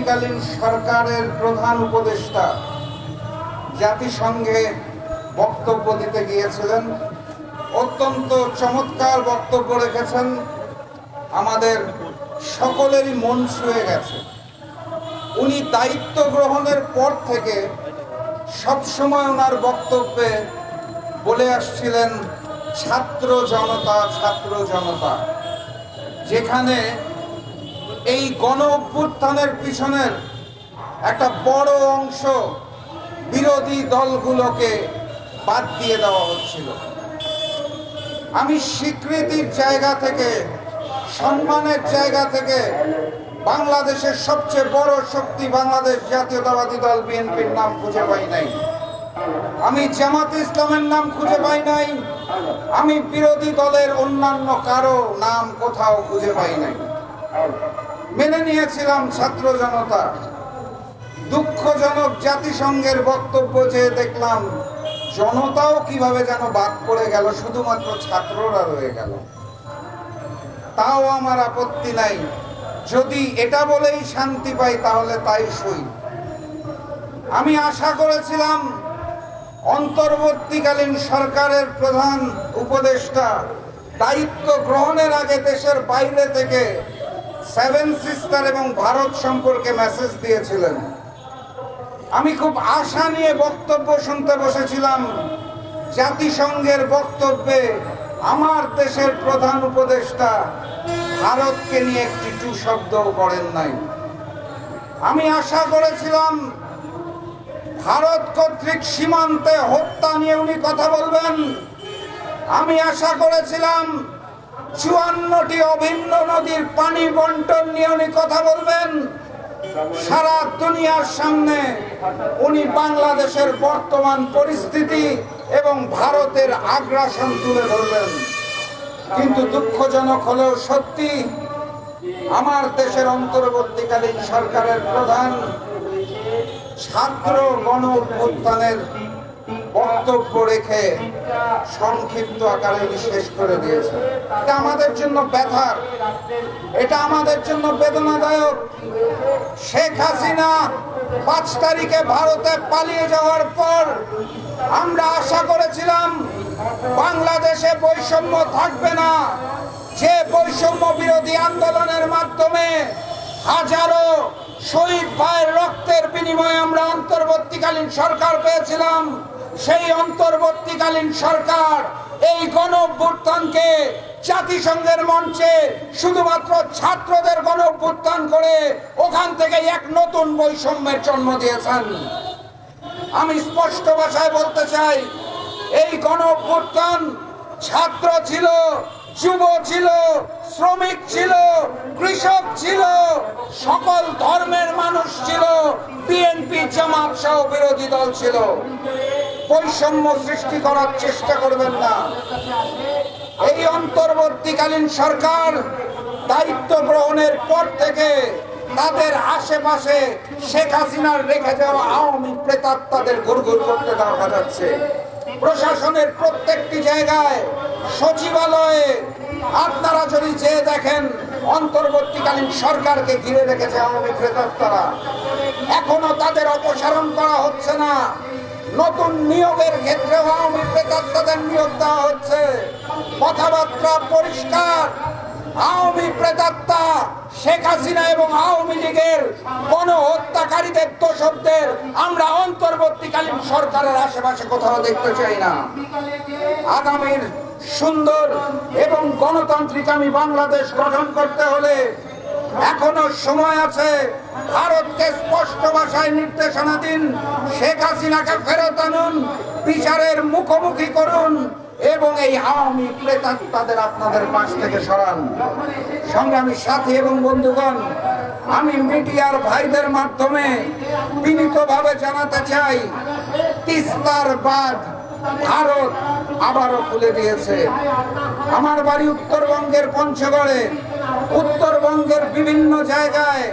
অন্তর্বর্তীকালীন সরকারের প্রধান উপদেষ্টা জাতিসংঘে বক্তব্য দিতে গিয়েছিলেন। অত্যন্ত চমৎকার বক্তব্য রেখেছেন, আমাদের সকলেরই মন ছুঁয়ে গেছে। উনি দায়িত্ব গ্রহণের পর থেকে সবসময় ওনার বক্তব্যে বলে আসছিলেন ছাত্র জনতা, ছাত্র জনতা। যেখানে এই গণ অভ্যুত্থানের পিছনের একটা বড় অংশ বিরোধী দলগুলোকে বাদ দিয়ে দেওয়া হচ্ছিল। আমি স্বীকৃতির জায়গা থেকে, সম্মানের জায়গা থেকে বাংলাদেশের সবচেয়ে বড় শক্তি বাংলাদেশ জাতীয়তাবাদী দল বিএনপির নাম খুঁজে পাই নাই। আমি জামাত ইসলামের নাম খুঁজে পাই নাই। আমি বিরোধী দলের অন্যান্য কারো নাম কোথাও খুঁজে পাই নাই। মেনে নিয়েছিলাম ছাত্র জনতা। দুঃখজনক জাতিসংঘের বক্তব্য যে দেখলাম জনতাও কিভাবে যেন বাদ পড়ে গেল, শুধুমাত্র ছাত্ররা রয়ে গেল। তাও আমার আপত্তি নাই, যদি এটা বলেই শান্তি পাই তাহলে তাই সই। আমি আশা করেছিলাম অন্তর্বর্তীকালীন সরকারের প্রধান উপদেষ্টা দায়িত্ব গ্রহণের আগে দেশের বাইরে থেকে সেভেন সিস্টার এবং ভারত সম্পর্কে মেসেজ দিয়েছিলেন। আমি খুব আশা নিয়ে বক্তব্য শুনতে বসেছিলাম। জাতিসংঘের বক্তব্যে আমার দেশের প্রধান উপদেষ্টা ভারতকে নিয়ে একটি টু শব্দও করেন নাই। আমি আশা করেছিলাম ভারত কর্তৃক সীমান্তে হত্যা নিয়ে উনি কথা বলবেন। আমি আশা করেছিলাম ৫৪টি অভিন্ন নদীর পানি বন্টন নিয়ে উনি কথা বলবেন। সারা দুনিয়ার সামনে উনি বাংলাদেশের বর্তমান পরিস্থিতি এবং ভারতের আগ্রাসন তুলে ধরবেন। কিন্তু দুঃখজনক হলেও সত্যি, আমার দেশের অন্তর্বর্তীকালীন সরকারের প্রধান ছাত্র গণ অভ্যুত্থানের বক্তব্য রেখে সংক্ষিপ্ত আকারে শেষ করে দিয়েছে। এটা আমাদের জন্য ব্যথার, এটা আমাদের জন্য বেদনাদায়ক। শেখ হাসিনা ৫ তারিখে ভারতে পালিয়ে যাওয়ার পর আমরা আশা করেছিলাম বাংলাদেশে বৈষম্য থাকবে না। যে বৈষম্য বিরোধী আন্দোলনের মাধ্যমে হাজারো শহীদ ভাইয়ের রক্তের বিনিময়ে আমরা অন্তর্বর্তীকালীন সরকার পেয়েছিলাম, সেই অন্তর্বর্তীকালীন সরকার এই গণ অভ্যুত্থানকে জাতিসংঘের মঞ্চে শুধুমাত্র ছাত্রদের গণ অভ্যুত্থান করে ওখান থেকে এক নতুন বৈষম্যের জন্ম দিয়েছেন। আমি স্পষ্ট ভাষায় বলতে চাই, এই গণ অভ্যুত্থান ছাত্র ছিল, যুব ছিল, শ্রমিক ছিল, কৃষক ছিল, সকল ধর্মের মানুষ ছিল, বিএনপি জামাত সহ বিরোধী দল ছিল। বৈষম্য সৃষ্টি করার চেষ্টা করবেন না। এই অন্তর্বর্তীকালীন সরকার দায়িত্ব গ্রহণের পর থেকে তাদের আশেপাশে শেখ হাসিনার রেখে যাওয়া আওয়ামী প্রেতাত্মাদের ঘুরঘুর করতে দেখা যাচ্ছে। প্রশাসনের প্রত্যেকটি জায়গায়, সচিবালয়ে আপনারা যদি চেয়ে দেখেন অন্তর্বর্তীকালীন সরকারকে ঘিরে রেখেছে আওয়ামী প্রেতাত্মারা। এখনো তাদের অপসারণ করা হচ্ছে না। নতুন নিয়োগের ক্ষেত্রে আওয়ামী প্রেতাত্মাদের নিয়োগ দেওয়া হচ্ছে। কথাবার্তা পরিষ্কার, আওয়ামী প্রেতাত্মা শেখ হাসিনা এবং আওয়ামী লীগের গণহত্যাকারীদের দোষকদের আমরা অন্তর্বর্তীকালীন সরকারের আশেপাশে কোথাও দেখতে চাই না। আগামীর সুন্দর এবং গণতান্ত্রিক আমি বাংলাদেশ গঠন করতে হলে এখনো সময় আছে। ভারতকে স্পষ্ট ভাষায় নির্দেশনা দিন, শেখ হাসিনাকে ফেরত আনুন, বিচারের মুখোমুখি করুন এবং এই আওয়ামী প্রেতাত্মাদের আপনাদের পাশ থেকে সরান। সংগ্রামী সাথী এবং বন্ধুগণ, আমি মিডিয়ার ভাইদের মাধ্যমে বিনীতভাবে জানাতে চাই, তিস্তার বাঁধ ভারত আবারও খুলে দিয়েছে। আমার বাড়ি উত্তরবঙ্গের পঞ্চগড়ে। উত্তরবঙ্গের বিভিন্ন জায়গায়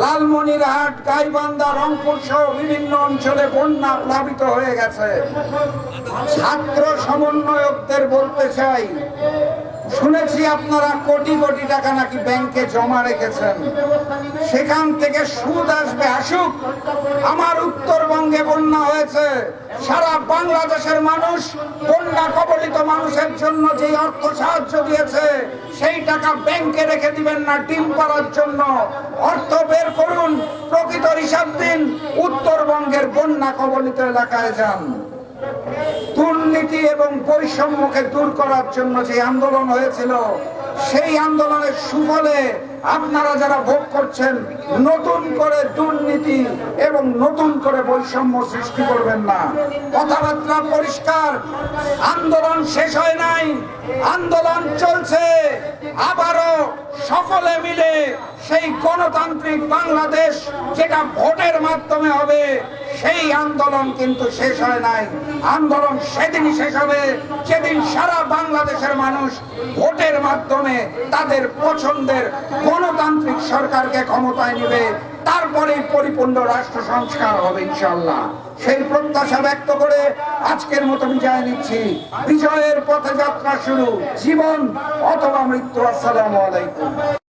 লালমনিরহাট, গাইবান্ধা, রংপুর সহ বিভিন্ন অঞ্চলে বন্যা প্লাবিত হয়ে গেছে। ছাত্র সমন্বয়কদের বলতে চাই, শুনেছি আপনারা কোটি কোটি টাকা নাকি ব্যাংকে জমা রেখেছেন, সেখান থেকে সুদ আসবে থেকে আসুক। আমার উত্তরবঙ্গে বন্যা হয়েছে, সারা বাংলাদেশের মানুষ বন্যা কবলিত মানুষের জন্য যে অর্থ সাহায্য দিয়েছে সেই টাকা ব্যাংকে রেখে দিবেন না ডিম পাড়ার জন্য। অর্থ বের করুন, প্রকৃত হিসাব দিন, উত্তরবঙ্গের বন্যা কবলিত এলাকায় যান। দুর্নীতি এবং বৈষম্যকে দূর করার জন্য যে আন্দোলন হয়েছিল সেই আন্দোলনের সুফলে আপনারা যারা ভোগ করছেন, নতুন করে দুর্নীতি এবং নতুন করে বৈষম্য সৃষ্টি করবেন না। কথাবার্তা পরিষ্কার, আন্দোলন শেষ হয় নাই, আন্দোলন চলছে। আবারও সকলে মিলে সেই গণতান্ত্রিক বাংলাদেশ যেটা ভোটের মাধ্যমে হবে, সেই আন্দোলন কিন্তু শেষ হয় নাই। আন্দোলন সেদিনই শেষ হবে যেদিন সারা বাংলাদেশের মানুষ ভোটের মাধ্যমে তাদের পছন্দের গণতান্ত্রিক সরকারকে ক্ষমতায় নেবে, তারপরে পরিপূর্ণ রাষ্ট্র সংস্কার হবে ইনশাআল্লাহ। সেই প্রত্যাশা ব্যক্ত করে আজকের মতো বিদায় নিচ্ছি। বিজয়ের পথে যাত্রা শুরু, জীবন অথবা মৃত্যু। আসসালামু আলাইকুম।